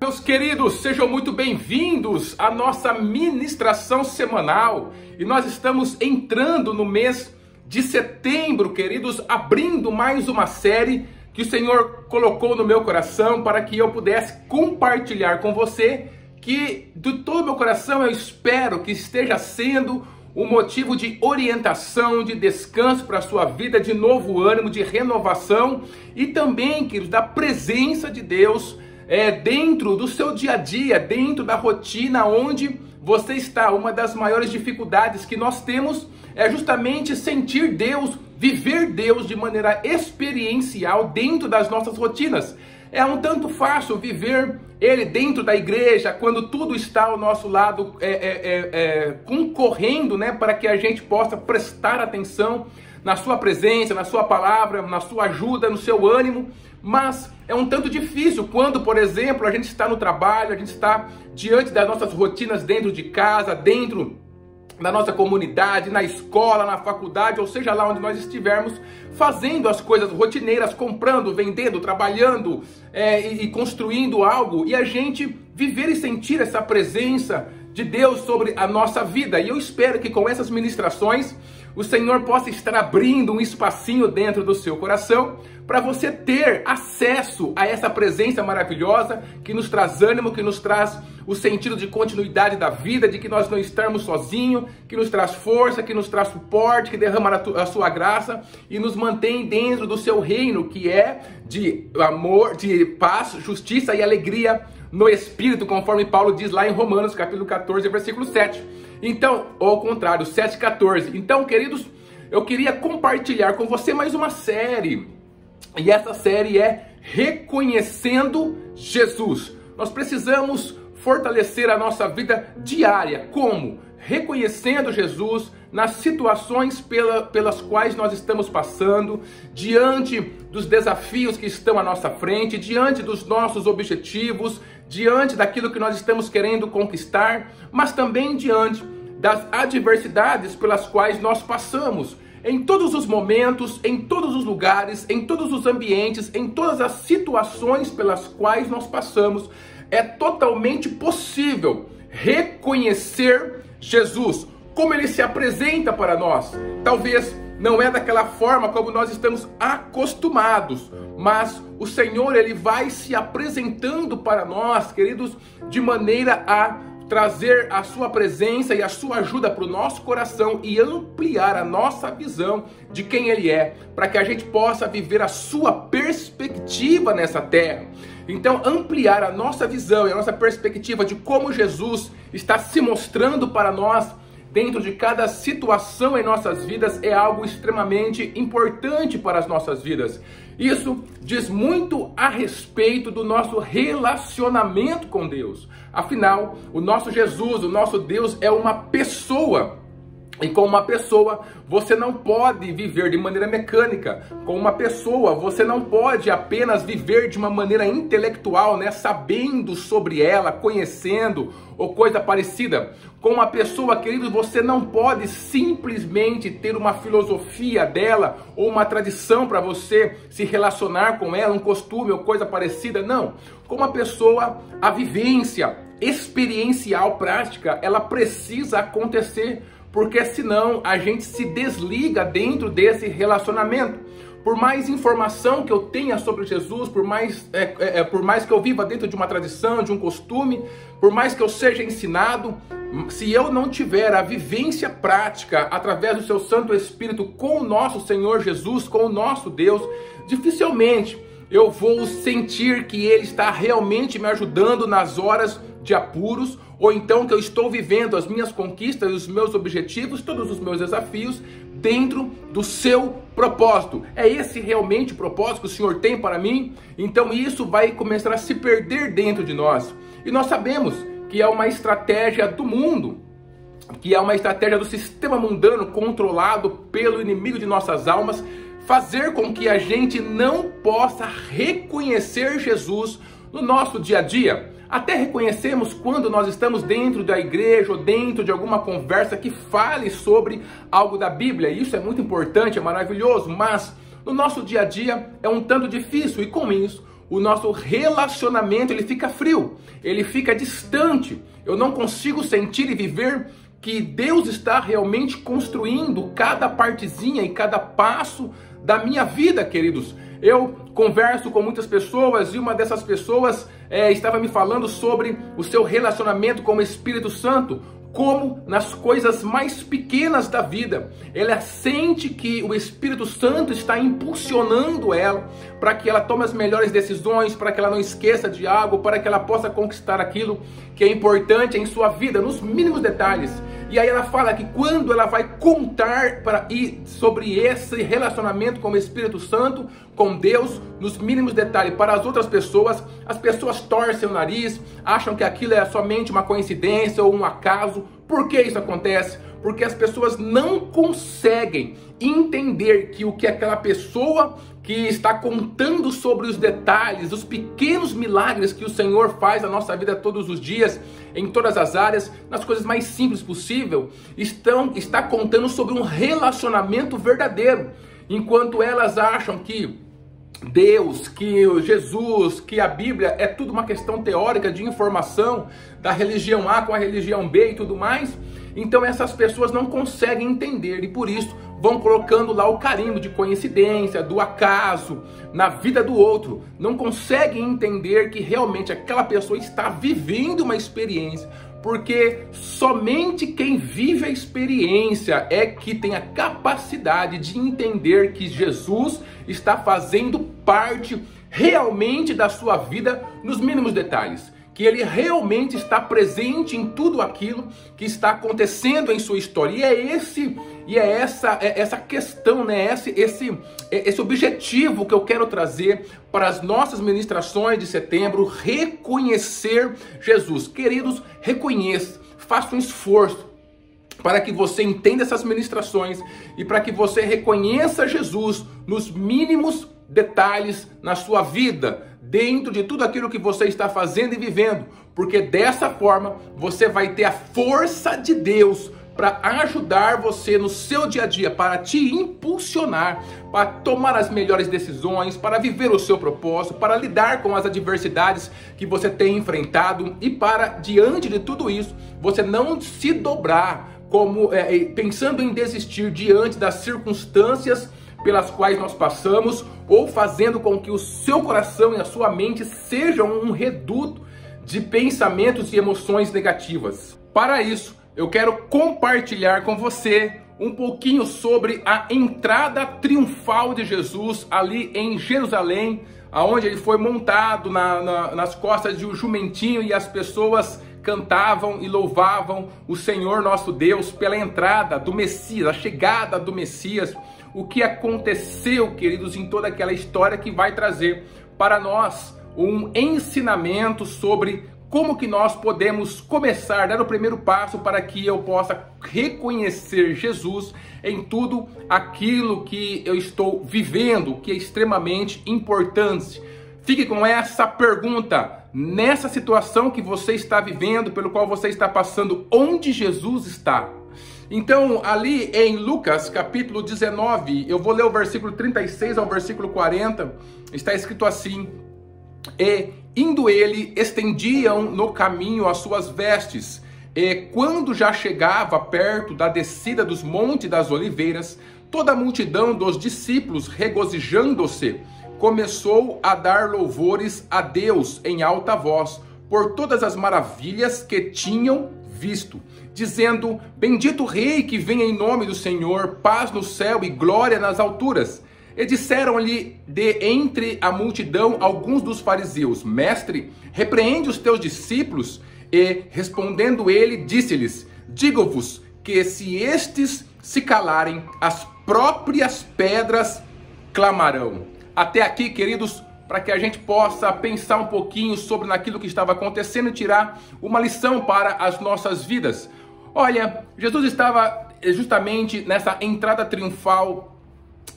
Meus queridos, sejam muito bem-vindos à nossa ministração semanal. E nós estamos entrando no mês de setembro, queridos, abrindo mais uma série que o Senhor colocou no meu coração para que eu pudesse compartilhar com você, que de todo o meu coração eu espero que esteja sendo um motivo de orientação, de descanso para a sua vida, de novo ânimo, de renovação e também, queridos, da presença de Deus dentro do seu dia a dia, dentro da rotina onde você está. Uma das maiores dificuldades que nós temos é justamente sentir Deus, viver Deus de maneira experiencial dentro das nossas rotinas. É um tanto fácil viver Ele dentro da igreja, quando tudo está ao nosso lado, concorrendo, para que a gente possa prestar atenção na sua presença, na sua palavra, na sua ajuda, no seu ânimo. Mas é um tanto difícil quando, por exemplo, a gente está no trabalho, a gente está diante das nossas rotinas dentro de casa, dentro da nossa comunidade, na escola, na faculdade, ou seja lá onde nós estivermos, fazendo as coisas rotineiras, comprando, vendendo, trabalhando e construindo algo, e a gente viver e sentir essa presença de Deus sobre a nossa vida. E eu espero que com essas ministrações o Senhor possa estar abrindo um espacinho dentro do seu coração para você ter acesso a essa presença maravilhosa que nos traz ânimo, que nos traz o sentido de continuidade da vida, de que nós não estamos sozinhos, que nos traz força, que nos traz suporte, que derrama a sua graça e nos mantém dentro do seu reino, que é de amor, de paz, justiça e alegria no Espírito, conforme Paulo diz lá em Romanos capítulo 14, versículo 7. Então, ou ao contrário, 7,14. Então, queridos, eu queria compartilhar com você mais uma série. E essa série é Reconhecendo Jesus. Nós precisamos fortalecer a nossa vida diária. Como? Reconhecendo Jesus nas situações pelas quais nós estamos passando, diante dos desafios que estão à nossa frente, diante dos nossos objetivos, diante daquilo que nós estamos querendo conquistar, mas também diante das adversidades pelas quais nós passamos. Em todos os momentos, em todos os lugares, em todos os ambientes, em todas as situações pelas quais nós passamos, é totalmente possível reconhecer Jesus, como Ele se apresenta para nós. Talvez não é daquela forma como nós estamos acostumados, mas o Senhor, Ele vai se apresentando para nós, queridos, de maneira a trazer a sua presença e a sua ajuda para o nosso coração e ampliar a nossa visão de quem Ele é, para que a gente possa viver a sua perspectiva nessa terra. Então, ampliar a nossa visão e a nossa perspectiva de como Jesus está se mostrando para nós dentro de cada situação em nossas vidas é algo extremamente importante para as nossas vidas. Isso diz muito a respeito do nosso relacionamento com Deus. Afinal, o nosso Jesus, o nosso Deus é uma pessoa. E com uma pessoa, você não pode viver de maneira mecânica. Com uma pessoa, você não pode apenas viver de uma maneira intelectual, sabendo sobre ela, conhecendo ou coisa parecida. Com uma pessoa, querido, você não pode simplesmente ter uma filosofia dela ou uma tradição para você se relacionar com ela, um costume ou coisa parecida. Não. Com uma pessoa, a vivência experiencial prática, ela precisa acontecer, porque senão a gente se desliga dentro desse relacionamento. Por mais informação que eu tenha sobre Jesus, por mais que eu viva dentro de uma tradição, de um costume, por mais que eu seja ensinado, se eu não tiver a vivência prática através do seu Santo Espírito com o nosso Senhor Jesus, com o nosso Deus, dificilmente eu vou sentir que Ele está realmente me ajudando nas horas de apuros, ou então que eu estou vivendo as minhas conquistas, os meus objetivos, todos os meus desafios dentro do seu propósito. É esse realmente o propósito que o Senhor tem para mim? Então isso vai começar a se perder dentro de nós. E nós sabemos que é uma estratégia do mundo, que é uma estratégia do sistema mundano controlado pelo inimigo de nossas almas, fazer com que a gente não possa reconhecer Jesus no nosso dia a dia. Até reconhecemos quando nós estamos dentro da igreja ou dentro de alguma conversa que fale sobre algo da Bíblia. Isso é muito importante, é maravilhoso, mas no nosso dia a dia é um tanto difícil e com isso o nosso relacionamento ele fica frio, ele fica distante. Eu não consigo sentir e viver que Deus está realmente construindo cada partezinha e cada passo da minha vida, queridos. Eu converso com muitas pessoas e uma dessas pessoas estava me falando sobre o seu relacionamento com o Espírito Santo, como nas coisas mais pequenas da vida, ela sente que o Espírito Santo está impulsionando ela para que ela tome as melhores decisões, para que ela não esqueça de algo, para que ela possa conquistar aquilo que é importante em sua vida, nos mínimos detalhes. E aí ela fala que quando ela vai contar sobre esse relacionamento com o Espírito Santo, com Deus, nos mínimos detalhes, para as outras pessoas, as pessoas torcem o nariz, acham que aquilo é somente uma coincidência ou um acaso. Por que isso acontece? Porque as pessoas não conseguem entender que o que aquela pessoa que está contando sobre os detalhes, os pequenos milagres que o Senhor faz na nossa vida todos os dias, em todas as áreas, nas coisas mais simples possível, está contando sobre um relacionamento verdadeiro, enquanto elas acham que Deus, que Jesus, que a Bíblia é tudo uma questão teórica de informação da religião A com a religião B e tudo mais. Então essas pessoas não conseguem entender e por isso vão colocando lá o carimbo de coincidência, do acaso na vida do outro. Não conseguem entender que realmente aquela pessoa está vivendo uma experiência, porque somente quem vive a experiência é que tem a capacidade de entender que Jesus está fazendo parte realmente da sua vida nos mínimos detalhes, que ele realmente está presente em tudo aquilo que está acontecendo em sua história. E é essa questão, né? Esse objetivo que eu quero trazer para as nossas ministrações de setembro: reconhecer Jesus. Queridos, reconheça, faça um esforço para que você entenda essas ministrações e para que você reconheça Jesus nos mínimos detalhes na sua vida, dentro de tudo aquilo que você está fazendo e vivendo, porque dessa forma você vai ter a força de Deus para ajudar você no seu dia a dia, para te impulsionar, para tomar as melhores decisões, para viver o seu propósito, para lidar com as adversidades que você tem enfrentado e para, diante de tudo isso, você não se dobrar pensando em desistir diante das circunstâncias pelas quais nós passamos, ou fazendo com que o seu coração e a sua mente sejam um reduto de pensamentos e emoções negativas. Para isso, eu quero compartilhar com você um pouquinho sobre a entrada triunfal de Jesus ali em Jerusalém, aonde ele foi montado nas costas de um jumentinho e as pessoas cantavam e louvavam o Senhor nosso Deus pela entrada do Messias, a chegada do Messias. O que aconteceu, queridos, em toda aquela história que vai trazer para nós um ensinamento sobre como que nós podemos começar, dar o primeiro passo para que eu possa reconhecer Jesus em tudo aquilo que eu estou vivendo, que é extremamente importante. Fique com essa pergunta: nessa situação que você está vivendo, pelo qual você está passando, onde Jesus está? Então, ali em Lucas, capítulo 19, eu vou ler o versículo 36 ao versículo 40, está escrito assim: E, indo ele, estendiam no caminho as suas vestes, e quando já chegava perto da descida dos montes das oliveiras, toda a multidão dos discípulos, regozijando-se, começou a dar louvores a Deus em alta voz, por todas as maravilhas que tinham visto, dizendo: Bendito o Rei que vem em nome do Senhor, paz no céu e glória nas alturas. E disseram-lhe de entre a multidão alguns dos fariseus: Mestre, repreende os teus discípulos. E respondendo ele, disse-lhes: Digo-vos que se estes se calarem, as próprias pedras clamarão. Até aqui, queridos, para que a gente possa pensar um pouquinho sobre naquilo que estava acontecendo e tirar uma lição para as nossas vidas. Olha, Jesus estava justamente nessa entrada triunfal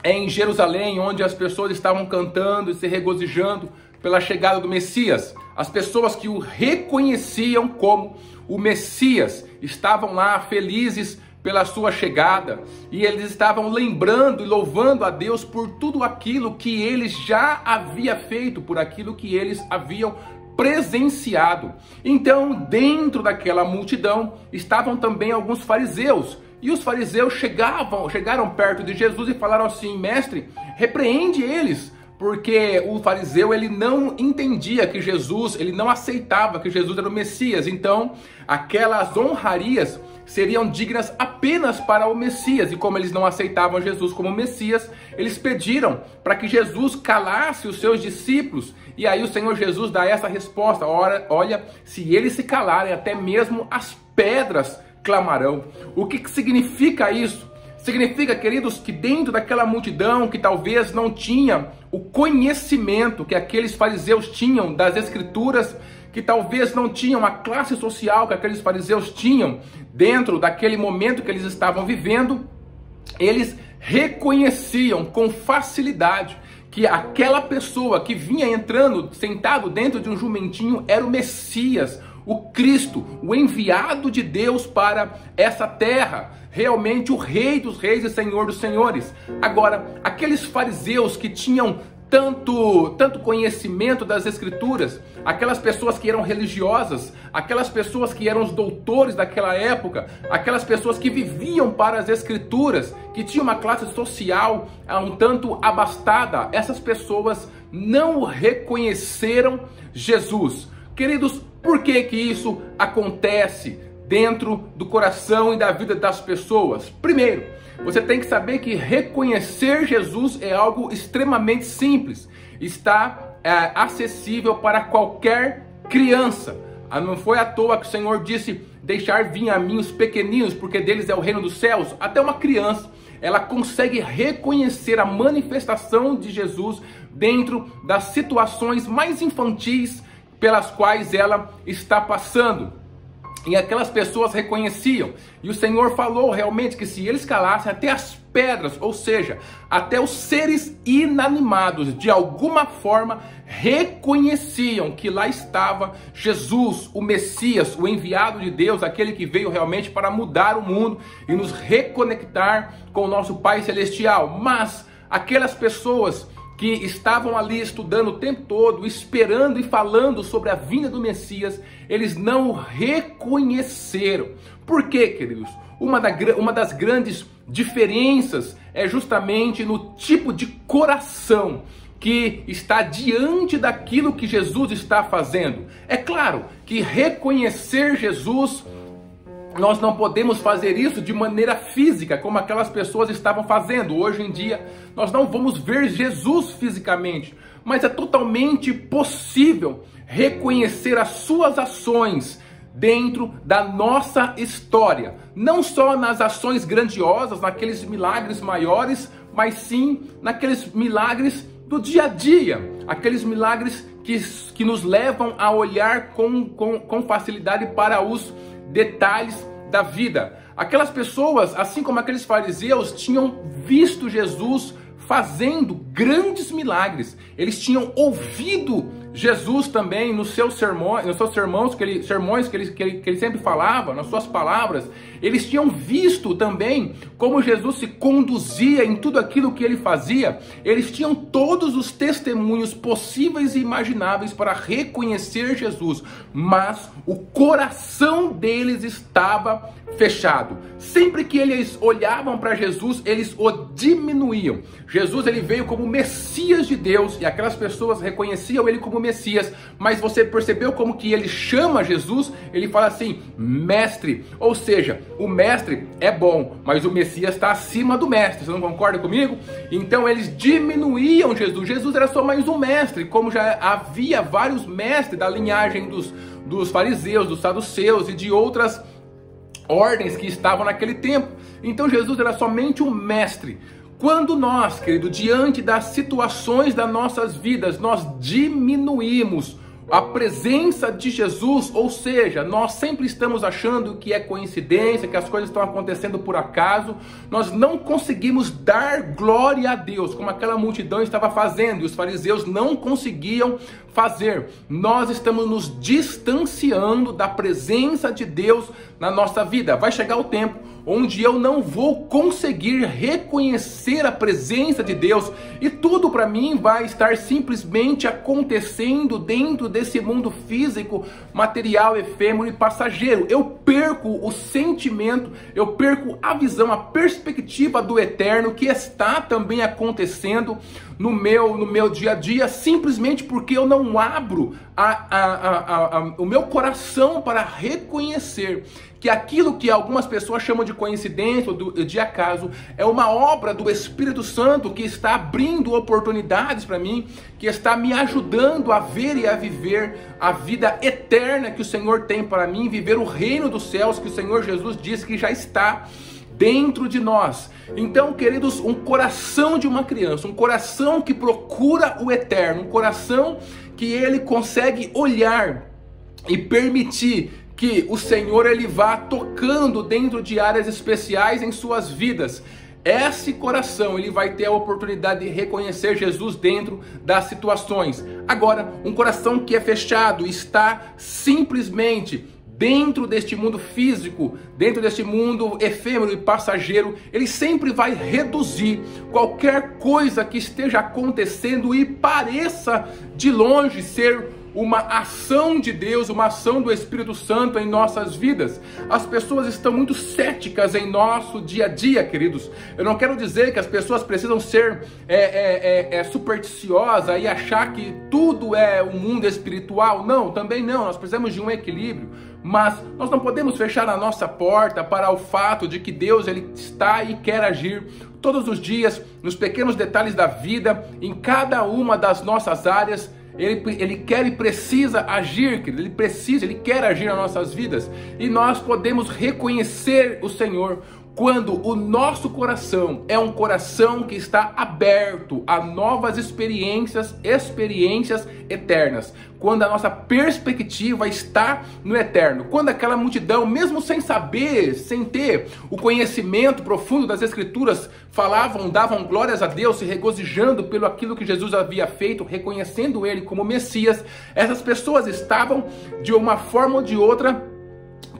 em Jerusalém, onde as pessoas estavam cantando e se regozijando pela chegada do Messias. As pessoas que o reconheciam como o Messias estavam lá felizes pela sua chegada, e eles estavam lembrando e louvando a Deus por tudo aquilo que ele já havia feito, por aquilo que eles haviam presenciado. Então, dentro daquela multidão estavam também alguns fariseus, e os fariseus chegaram perto de Jesus e falaram assim: mestre, repreende eles, porque o fariseu ele não entendia que Jesus, ele não aceitava que Jesus era o Messias. Então aquelas honrarias seriam dignas apenas para o Messias, e como eles não aceitavam Jesus como Messias, eles pediram para que Jesus calasse os seus discípulos. E aí o Senhor Jesus dá essa resposta: olha, se eles se calarem, até mesmo as pedras clamarão. O que significa isso? Significa, queridos, que dentro daquela multidão que talvez não tinha o conhecimento que aqueles fariseus tinham das Escrituras, que talvez não tinham a classe social que aqueles fariseus tinham dentro daquele momento que eles estavam vivendo, eles reconheciam com facilidade que aquela pessoa que vinha entrando, sentado dentro de um jumentinho, era o Messias, o Cristo, o enviado de Deus para essa terra, realmente o Rei dos Reis e Senhor dos Senhores. Agora, aqueles fariseus que tinham tanto conhecimento das Escrituras, aquelas pessoas que eram religiosas, aquelas pessoas que eram os doutores daquela época, aquelas pessoas que viviam para as Escrituras, que tinham uma classe social um tanto abastada, essas pessoas não reconheceram Jesus. Queridos, por que que isso acontece dentro do coração e da vida das pessoas? Primeiro, você tem que saber que reconhecer Jesus é algo extremamente simples. Está acessível para qualquer criança. Não foi à toa que o Senhor disse: deixar vir a mim os pequeninos, porque deles é o reino dos céus. Até uma criança, ela consegue reconhecer a manifestação de Jesus dentro das situações mais infantis pelas quais ela está passando. E aquelas pessoas reconheciam. E o Senhor falou realmente que se eles calassem, até as pedras, ou seja, até os seres inanimados, de alguma forma reconheciam que lá estava Jesus, o Messias, o enviado de Deus, aquele que veio realmente para mudar o mundo e nos reconectar com o nosso Pai Celestial. Mas aquelas pessoas que estavam ali estudando o tempo todo, esperando e falando sobre a vinda do Messias, eles não o reconheceram. Por quê, queridos? Uma das grandes diferenças é justamente no tipo de coração que está diante daquilo que Jesus está fazendo. É claro que reconhecer Jesus, nós não podemos fazer isso de maneira física, como aquelas pessoas estavam fazendo. Hoje em dia, nós não vamos ver Jesus fisicamente, mas é totalmente possível reconhecer as suas ações dentro da nossa história. Não só nas ações grandiosas, naqueles milagres maiores, mas sim naqueles milagres do dia a dia. Aqueles milagres que nos levam a olhar com facilidade para os detalhes da vida. Aquelas pessoas, assim como aqueles fariseus, tinham visto Jesus fazendo grandes milagres. Eles tinham ouvido Jesus também nos seus sermões que ele sempre falava, nas suas palavras. Eles tinham visto também como Jesus se conduzia em tudo aquilo que ele fazia. Eles tinham todos os testemunhos possíveis e imagináveis para reconhecer Jesus, mas o coração deles estava fechado. Sempre que eles olhavam para Jesus, eles o diminuíam. Jesus, ele veio como Messias de Deus, e aquelas pessoas reconheciam ele como Messias, mas você percebeu como que ele chama Jesus? Ele fala assim, mestre, ou seja, o mestre é bom, mas o Messias está acima do mestre. Você não concorda comigo? Então eles diminuíam Jesus. Jesus era só mais um mestre, como já havia vários mestres da linhagem dos fariseus, dos saduceus e de outras ordens que estavam naquele tempo. Então Jesus era somente um mestre. Quando nós, querido, diante das situações das nossas vidas, nós diminuímos a presença de Jesus, ou seja, nós sempre estamos achando que é coincidência, que as coisas estão acontecendo por acaso, nós não conseguimos dar glória a Deus, como aquela multidão estava fazendo, e os fariseus não conseguiam fazer. Nós estamos nos distanciando da presença de Deus na nossa vida. Vai chegar o tempo onde eu não vou conseguir reconhecer a presença de Deus e tudo para mim vai estar simplesmente acontecendo dentro desse mundo físico, material, efêmero e passageiro. Eu perco o sentimento, eu perco a visão, a perspectiva do eterno que está também acontecendo no meu dia a dia, simplesmente porque eu não abro o meu coração para reconhecer que aquilo que algumas pessoas chamam de coincidência ou de acaso é uma obra do Espírito Santo que está abrindo oportunidades para mim, que está me ajudando a ver e a viver a vida eterna que o Senhor tem para mim, viver o reino dos céus que o Senhor Jesus disse que já está dentro de nós. Então, queridos, um coração de uma criança, um coração que procura o eterno, um coração que ele consegue olhar e permitir que o Senhor ele vá tocando dentro de áreas especiais em suas vidas. Esse coração ele vai ter a oportunidade de reconhecer Jesus dentro das situações. Agora, um coração que é fechado, está simplesmente dentro deste mundo físico, dentro deste mundo efêmero e passageiro, ele sempre vai reduzir qualquer coisa que esteja acontecendo e pareça de longe ser uma ação de Deus, uma ação do Espírito Santo em nossas vidas. As pessoas estão muito céticas em nosso dia a dia, queridos. Eu não quero dizer que as pessoas precisam ser supersticiosas e achar que tudo é o mundo espiritual. Não, também não. Nós precisamos de um equilíbrio. Mas nós não podemos fechar a nossa porta para o fato de que Deus ele está e quer agir todos os dias, nos pequenos detalhes da vida, em cada uma das nossas áreas. Ele quer e precisa agir, querido. Ele quer agir nas nossas vidas. E nós podemos reconhecer o Senhor quando o nosso coração é um coração que está aberto a novas experiências eternas. Quando a nossa perspectiva está no eterno. Quando aquela multidão, mesmo sem saber, sem ter o conhecimento profundo das Escrituras, davam glórias a Deus, se regozijando pelo aquilo que Jesus havia feito, reconhecendo Ele como Messias, essas pessoas estavam, de uma forma ou de outra,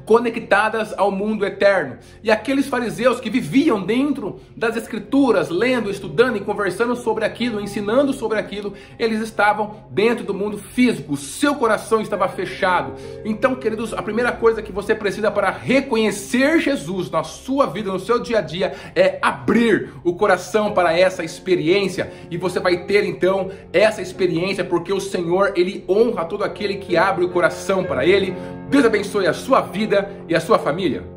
conectadas ao mundo eterno. E aqueles fariseus que viviam dentro das Escrituras, lendo, estudando e conversando sobre aquilo, ensinando sobre aquilo, eles estavam dentro do mundo físico, o seu coração estava fechado. Então, queridos, a primeira coisa que você precisa para reconhecer Jesus na sua vida, no seu dia a dia, é abrir o coração para essa experiência, e você vai ter então essa experiência, porque o Senhor, Ele honra todo aquele que abre o coração para Ele. Deus abençoe a sua vida e a sua família.